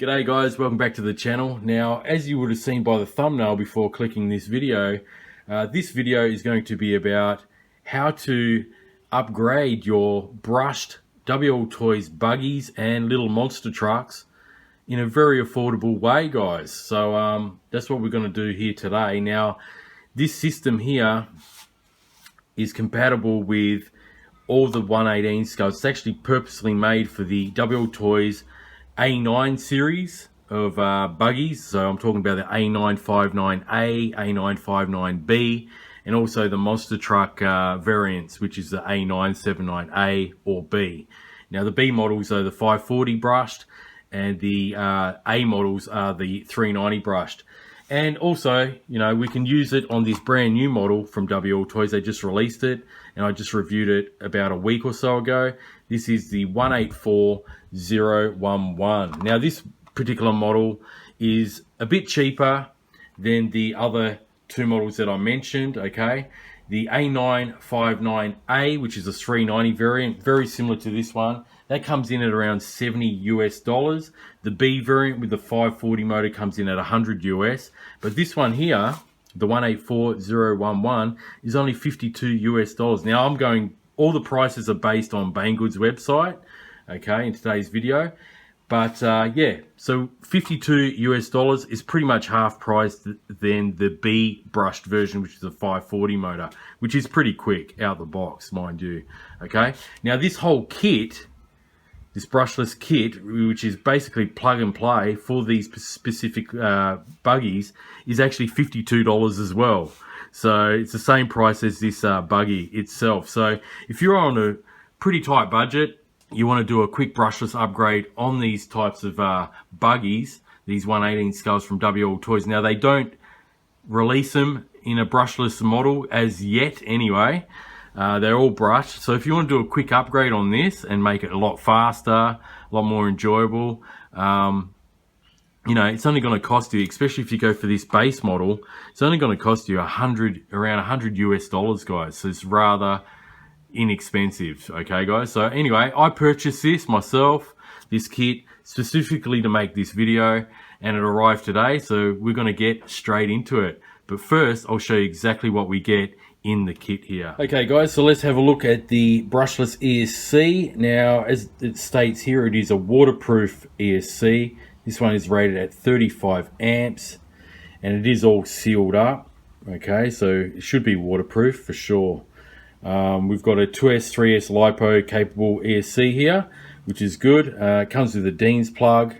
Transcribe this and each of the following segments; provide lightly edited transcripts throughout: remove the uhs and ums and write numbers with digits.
G'day guys, welcome back to the channel. Now, as you would have seen by the thumbnail before clicking this video is going to be about how to upgrade your brushed WLtoys buggies and little monster trucks in a very affordable way, guys. So that's what we're going to do here today. Now, this system here is compatible with all the 118 scales. It's actually purposely made for the WLtoys A9 series of buggies. So I'm talking about the A959A, A959B, and also the monster truck variants, which is the A979A or B. Now the B models are the 540 brushed, and the A models are the 390 brushed. And also, you know, we can use it on this brand new model from WLtoys. They just released it, and I just reviewed it about a week or so ago. This is the 184011. Now, this particular model is a bit cheaper than the other two models that I mentioned, okay? The A959A, which is a 390 variant, very similar to this one, that comes in at around $70 US. The B variant with the 540 motor comes in at 100 US. But this one here, the 184011, is only $52 US. Now I'm going, all the prices are based on Banggood's website, okay, in today's video. But yeah, so $52 US is pretty much half price than the B brushed version, which is a 540 motor, which is pretty quick out the box, mind you. Okay, now this whole kit, this brushless kit, which is basically plug and play for these specific buggies, is actually $52 as well. So it's the same price as this buggy itself. So if you're on a pretty tight budget, you want to do a quick brushless upgrade on these types of buggies, these 118 scales from WLtoys. Now, they don't release them in a brushless model as yet anyway. They're all brushed. So if you want to do a quick upgrade on this and make it a lot faster, a lot more enjoyable, you know, it's only going to cost you, especially if you go for this base model, it's only going to cost you around 100 US dollars, guys. So it's rather inexpensive, okay guys. So anyway, I purchased this myself, this kit, specifically to make this video, and it arrived today, so we're going to get straight into it. But first, I'll show you exactly what we get in the kit here. Okay guys, so let's have a look at the brushless ESC. Now, as it states here, it is a waterproof ESC. This one is rated at 35 amps, and it is all sealed up, okay, so it should be waterproof for sure. We've got a 2S, 3S LiPo capable ESC here, which is good. It comes with a Dean's plug,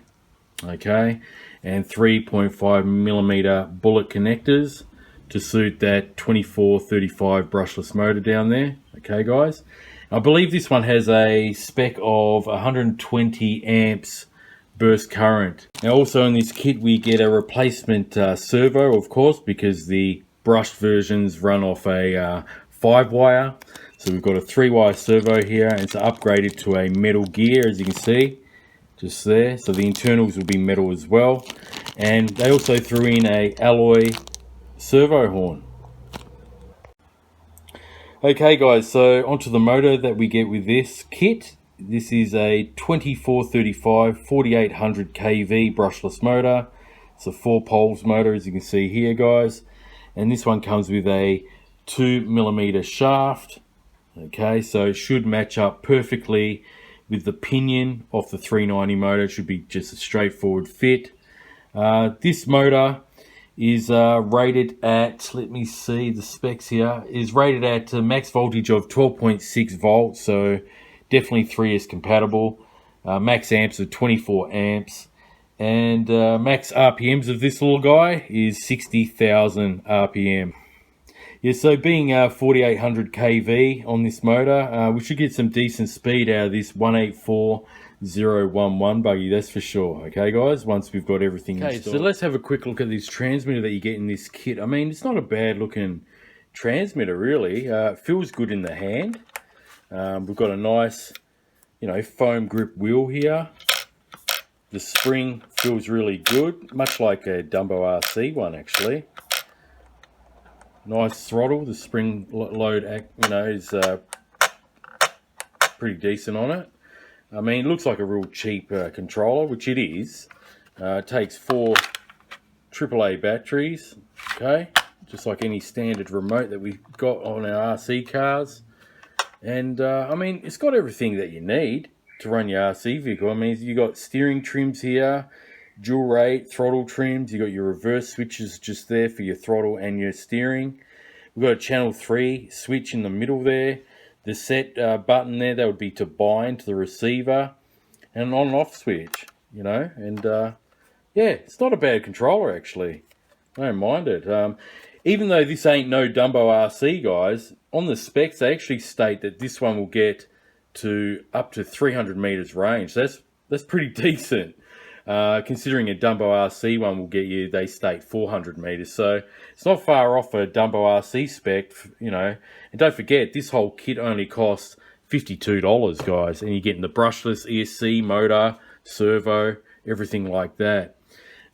okay, and 3.5mm bullet connectors to suit that 2435 brushless motor down there, okay guys. I believe this one has a spec of 120 amps burst current. Now also in this kit we get a replacement servo, of course, because the brushed versions run off a 5-wire. So we've got a 3-wire servo here, and it's upgraded to a metal gear, as you can see, just there. So the internals will be metal as well. And they also threw in a alloy servo horn. Okay guys, so onto the motor that we get with this kit. This is a 2435 4800 kV brushless motor. It's a 4 poles motor, as you can see here, guys. And this one comes with a 2mm shaft, okay, so it should match up perfectly with the pinion of the 390 motor. It should be just a straightforward fit. This motor is rated at, let me see the specs here, is rated at a max voltage of 12.6 volts, so definitely 3S compatible. Max amps of 24 amps, and max RPMs of this little guy is 60,000 RPM. Yeah, so being 4800 kV on this motor, we should get some decent speed out of this 184011 buggy, that's for sure. Okay, guys, once we've got everything installed. So let's have a quick look at this transmitter that you get in this kit. I mean, it's not a bad looking transmitter, really. It feels good in the hand. We've got a nice, you know, foam grip wheel here. The spring feels really good, much like a Dumbo RC one, actually. Nice throttle. The spring load, you know, is pretty decent on it. I mean, it looks like a real cheap controller, which it is. It takes 4 AAA batteries, okay, just like any standard remote that we've got on our RC cars. And I mean, it's got everything that you need to run your RC vehicle. I mean, you got steering trims here, dual rate, throttle trims. You got your reverse switches just there for your throttle and your steering. We've got a channel 3 switch in the middle there. The set button there, that would be to bind to the receiver, and an on and off switch, you know. And yeah, it's not a bad controller actually. I don't mind it. Even though this ain't no Dumbo RC, guys, on the specs they actually state that this one will get to up to 300 meters range. That's pretty decent. Considering a Dumbo RC one will get you, they state 400 meters, so it's not far off a Dumbo RC spec, you know. And don't forget, this whole kit only costs $52, guys, and you're getting the brushless ESC motor, servo, everything like that.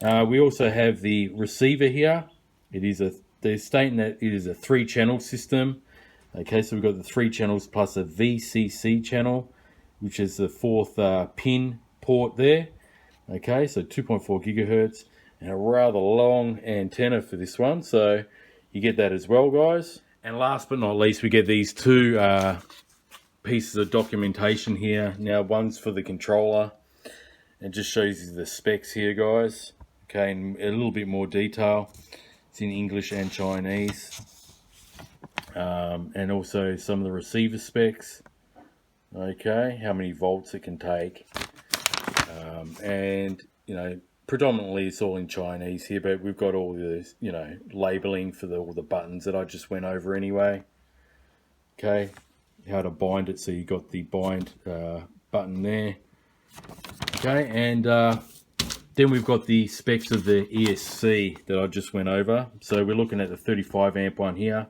We also have the receiver here. They're stating that it is a 3-channel system. Okay, so we've got the 3 channels plus a VCC channel, which is the 4th pin port there. Okay, so 2.4 gigahertz, and a rather long antenna for this one, so you get that as well, guys. And last but not least, we get these 2 pieces of documentation here. Now, one's for the controller, and just shows you the specs here, guys. Okay, in a little bit more detail. It's in English and Chinese, and also some of the receiver specs. Okay, how many volts it can take. And, you know, predominantly it's all in Chinese here, but we've got all the, you know, labeling for all the buttons that I just went over anyway. Okay, how to bind it, so you got the bind button there. Okay, and then we've got the specs of the ESC that I just went over. So we're looking at the 35 amp one here.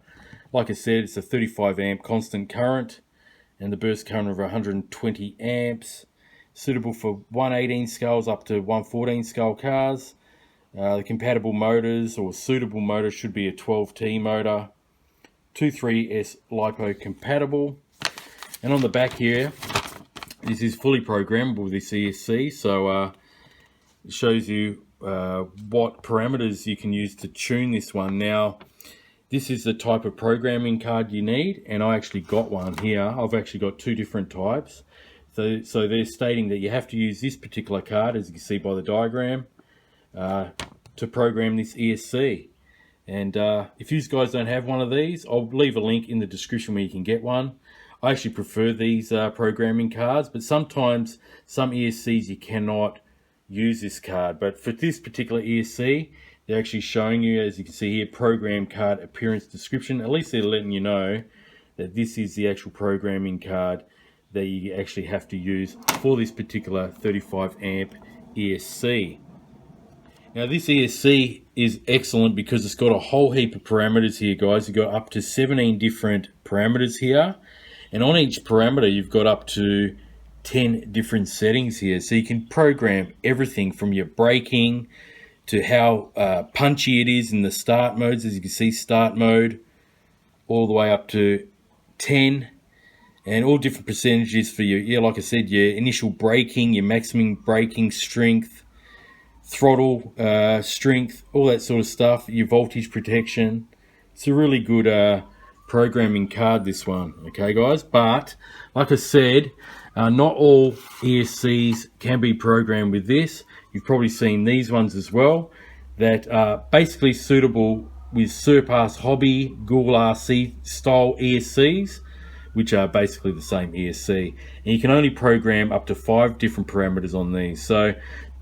Like I said, it's a 35 amp constant current, and the burst current of 120 amps. Suitable for 118 scales up to 114 scale cars. The compatible motors or suitable motor should be a 12T motor. 2.3S LiPo compatible. And on the back here, this is fully programmable, this ESC. So it shows you what parameters you can use to tune this one. Now, this is the type of programming card you need, and I actually got one here. I've actually got 2 different types. So they're stating that you have to use this particular card, as you can see by the diagram, to program this ESC. And if you guys don't have one of these, I'll leave a link in the description where you can get one. I actually prefer these programming cards, but sometimes some ESCs you cannot use this card. But for this particular ESC, they're actually showing you, as you can see here, program card appearance description. At least they're letting you know that this is the actual programming card that you actually have to use for this particular 35 amp ESC. Now, this ESC is excellent because it's got a whole heap of parameters here, guys. You've got up to 17 different parameters here, and on each parameter you've got up to 10 different settings here. So you can program everything from your braking to how punchy it is in the start modes, as you can see, start mode, all the way up to 10. And all different percentages for your, yeah, like I said, your initial braking, your maximum braking strength, throttle strength, all that sort of stuff, your voltage protection. It's a really good programming card, this one, okay, guys? But, like I said, not all ESCs can be programmed with this. You've probably seen these ones as well, that are basically suitable with Surpass Hobby, Google RC style ESCs, which are basically the same ESC, and you can only program up to 5 different parameters on these. So,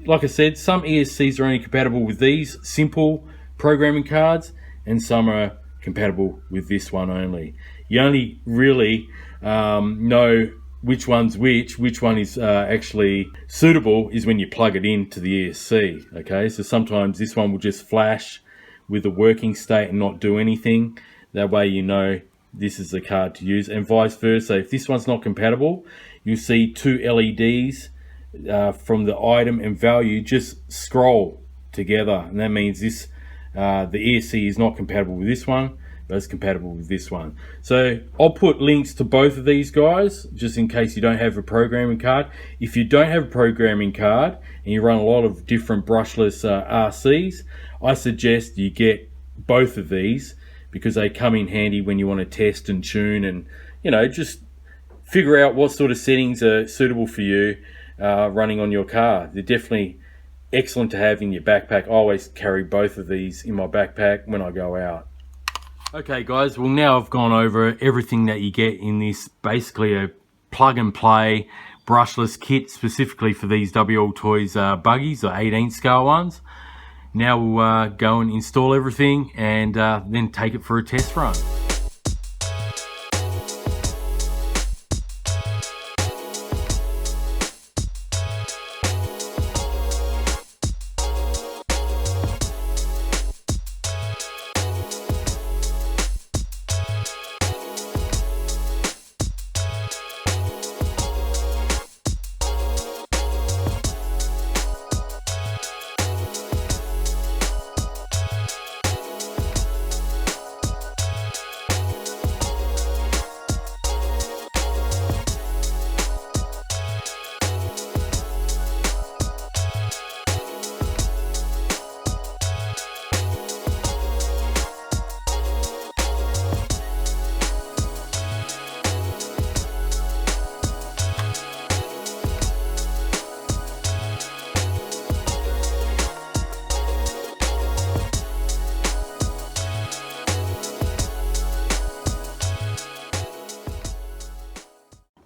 like I said, some ESCs are only compatible with these simple programming cards, and some are compatible with this one only. You only really know which one's which one is actually suitable is when you plug it into the ESC. Okay, so sometimes this one will just flash with the working state and not do anything. That way you know this is the card to use, and vice versa. If this one's not compatible, you'll see 2 LEDs from the item and value just scroll together, and that means this the ESC is not compatible with this one. that's compatible with this one. So I'll put links to both of these guys just in case you don't have a programming card. If you don't have a programming card and you run a lot of different brushless RCs, I suggest you get both of these because they come in handy when you want to test and tune and, you know, just figure out what sort of settings are suitable for you running on your car. They're definitely excellent to have in your backpack. I always carry both of these in my backpack when I go out. Okay guys, well now I've gone over everything that you get in this, basically a plug and play brushless kit specifically for these WLtoys buggies, or 18 scale ones. Now we'll go and install everything and then take it for a test run.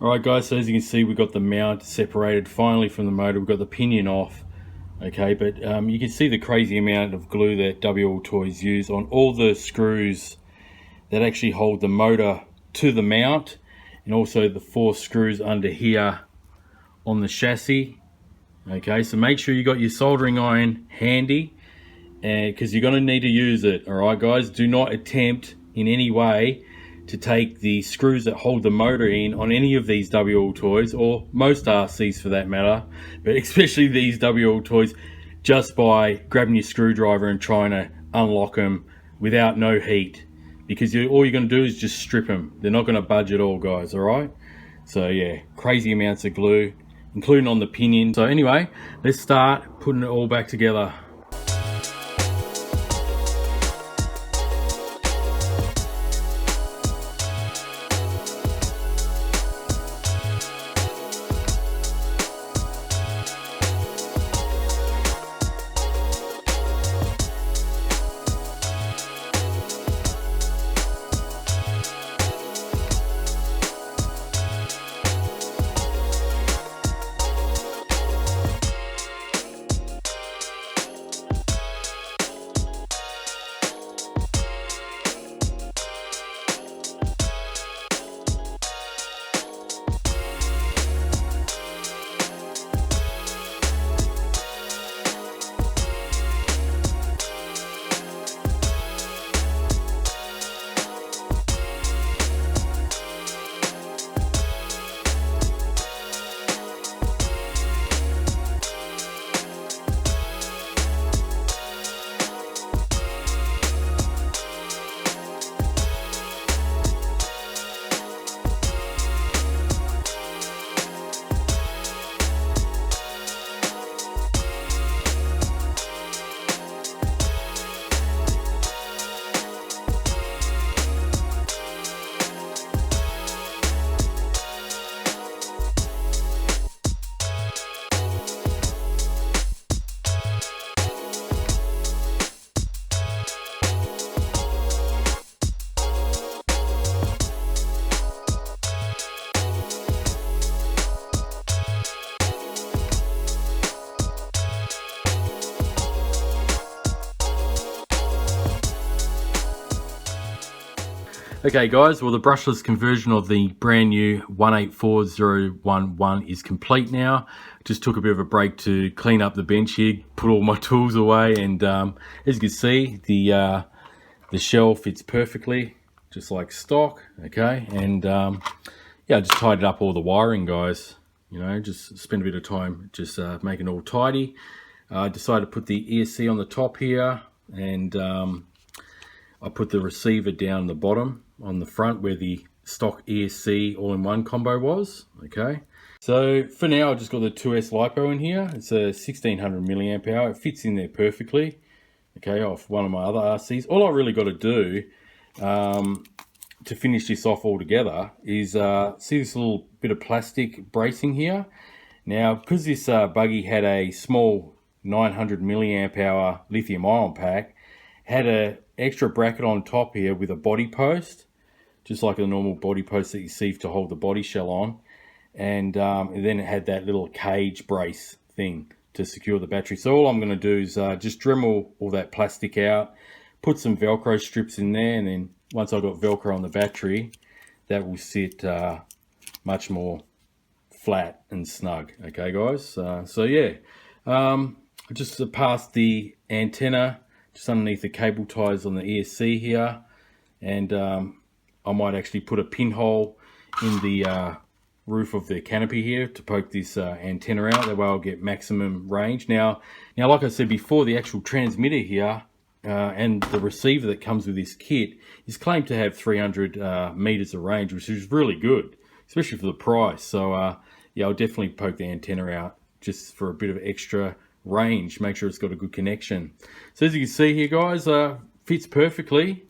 Alright guys, so as you can see, we've got the mount separated finally from the motor. We've got the pinion off, okay, but you can see the crazy amount of glue that WLtoys use on all the screws that actually hold the motor to the mount, and also the 4 screws under here on the chassis. Okay, so make sure you got your soldering iron handy, and because you're going to need to use it. Alright guys, do not attempt in any way to take the screws that hold the motor in on any of these WLtoys, or most RCs for that matter, but especially these WLtoys, just by grabbing your screwdriver and trying to unlock them without no heat, because all you're going to do is just strip them. They're not going to budge at all, guys. All right, so yeah, crazy amounts of glue, including on the pinion. So anyway, let's start putting it all back together. Okay guys, well the brushless conversion of the brand new 184011 is complete now. Just took a bit of a break to clean up the bench here, put all my tools away, and as you can see, the shell fits perfectly, just like stock. Okay, and yeah, I just tidied up all the wiring, guys. You know, just spend a bit of time just making it all tidy. I decided to put the ESC on the top here, and I put the receiver down the bottom on the front where the stock ESC all-in-one combo was. Okay, so for now I just got the 2S LiPo in here. It's a 1600 milliamp hour. It fits in there perfectly. Okay, off one of my other RCs. All I really got to do to finish this off altogether is see this little bit of plastic bracing here. Now, because this buggy had a small 900 milliamp hour lithium ion pack, had an extra bracket on top here with a body post, just like a normal body post that you see to hold the body shell on, and then it had that little cage brace thing to secure the battery. So all I'm going to do is just Dremel all that plastic out, put some Velcro strips in there, and then once I've got Velcro on the battery, that will sit much more flat and snug. Okay guys, so yeah, I just passed the antenna just underneath the cable ties on the ESC here, and I might actually put a pinhole in the roof of the canopy here to poke this antenna out. That way I'll get maximum range. Now like I said before, the actual transmitter here and the receiver that comes with this kit is claimed to have 300 meters of range, which is really good, especially for the price. So yeah, I'll definitely poke the antenna out just for a bit of extra range, make sure it's got a good connection. So as you can see here guys, fits perfectly.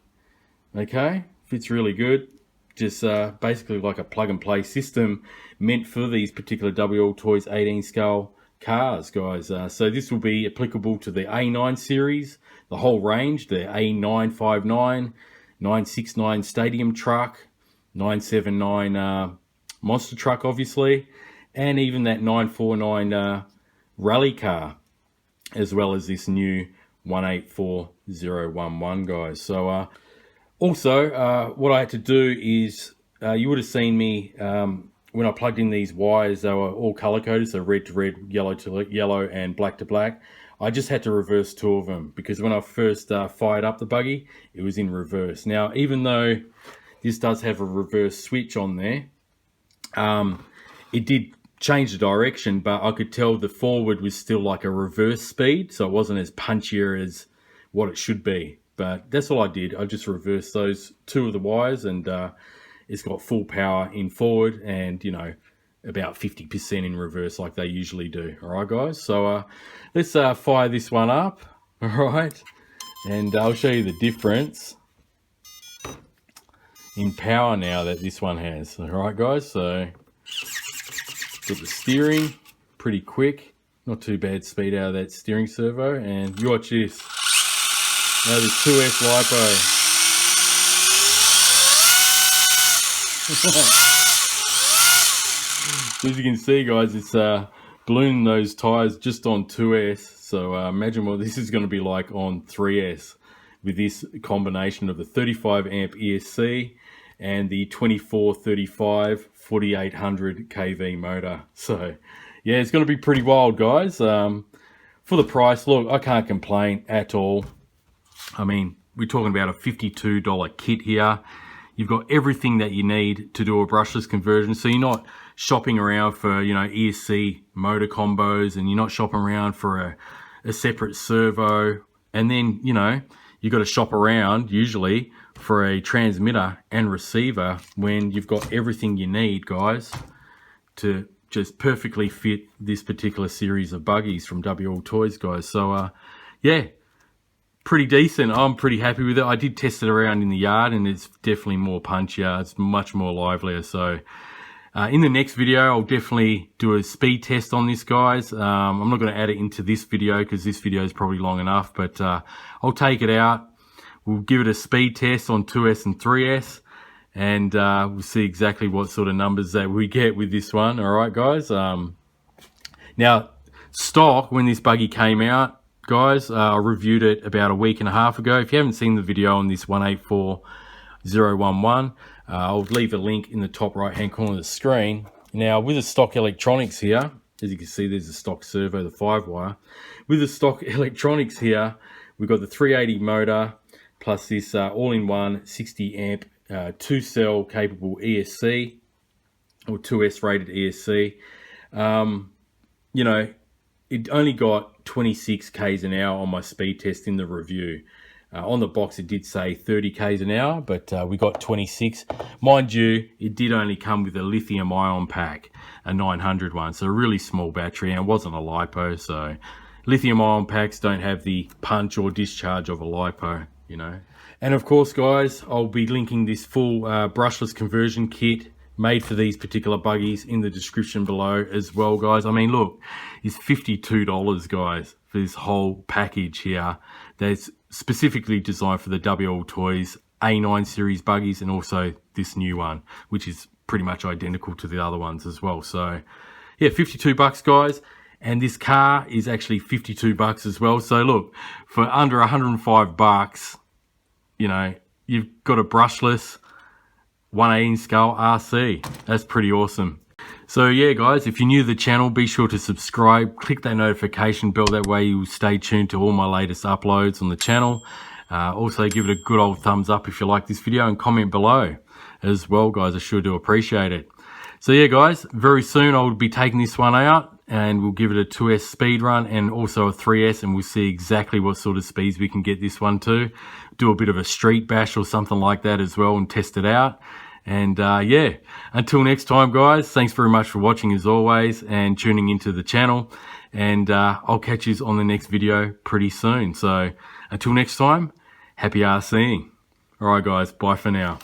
Okay, fits really good. Just basically like a plug and play system meant for these particular WLtoys 18 scale cars, guys. So this will be applicable to the A9 series, the whole range, the A959, 969 stadium truck, 979 monster truck obviously, and even that 949 rally car, as well as this new 184011, guys. So also what I had to do is, you would have seen me when I plugged in these wires, they were all color coded, so red to red, yellow to yellow, and black to black. I just had to reverse two of them because when I first fired up the buggy, it was in reverse. Now, even though this does have a reverse switch on there, it did change the direction, but I could tell the forward was still like a reverse speed, so it wasn't as punchier as what it should be. But that's all I did. I just reversed those two of the wires, and it's got full power in forward and, you know, about 50% in reverse like they usually do. All right, guys. So let's fire this one up. All right. And I'll show you the difference in power now that this one has. All right, guys. So got the steering, pretty quick. Not too bad speed out of that steering servo. And you watch this. Now the 2S LiPo. As you can see, guys, it's ballooning those tires just on 2S. So imagine what this is going to be like on 3S with this combination of the 35 amp ESC and the 2435 4800 kV motor. So yeah, it's going to be pretty wild, guys. For the price, look, I can't complain at all. I mean, we're talking about a $52 kit here. You've got everything that you need to do a brushless conversion. So you're not shopping around for, you know, ESC motor combos, and you're not shopping around for a separate servo. And then, you know, you've got to shop around usually for a transmitter and receiver when you've got everything you need, guys, to just perfectly fit this particular series of buggies from WLtoys, guys. So, yeah. Pretty decent. I'm pretty happy with it. I did test it around in the yard, and it's definitely more punchier. It's much more livelier. So in the next video, I'll definitely do a speed test on this, guys. I'm not going to add it into this video because this video is probably long enough, but I'll take it out. We'll give it a speed test on 2S and 3S, and we'll see exactly what sort of numbers that we get with this one. All right, guys. Now, stock, when this buggy came out, guys, I reviewed it about a week and a half ago. If you haven't seen the video on this 184011, I'll leave a link in the top right hand corner of the screen. Now, with the stock electronics here, as you can see, there's a stock servo, the 5-wire. With the stock electronics here, we've got the 380 motor plus this all-in-one 60 amp 2-cell capable ESC, or 2S rated ESC. You know, it only got 26 k's an hour on my speed test in the review. On the box, it did say 30 k's an hour, but we got 26. Mind you, it did only come with a lithium ion pack, a 900 one, so a really small battery, and it wasn't a LiPo, so lithium ion packs don't have the punch or discharge of a LiPo, you know. And of course, guys, I'll be linking this full brushless conversion kit made for these particular buggies in the description below as well, guys. I mean, look, it's $52, guys, for this whole package here that's specifically designed for the WLtoys A9 series buggies, and also this new one, which is pretty much identical to the other ones as well. So yeah, 52 bucks, guys. And this car is actually 52 bucks as well. So look, for under 105 bucks, you know, you've got a brushless 1/18 scale RC. That's pretty awesome. So yeah, guys, if you're new to the channel, be sure to subscribe, click that notification bell, that way you'll stay tuned to all my latest uploads on the channel. Also give it a good old thumbs up if you like this video, and comment below as well, guys. I sure do appreciate it. So yeah, guys, very soon I'll be taking this one out and we'll give it a 2S speed run and also a 3S, and we'll see exactly what sort of speeds we can get this one to. Do a bit of a street bash or something like that as well and test it out. And yeah, until next time, guys, thanks very much for watching as always and tuning into the channel. And I'll catch you on the next video pretty soon. So until next time, happy RCing. All right, guys, bye for now.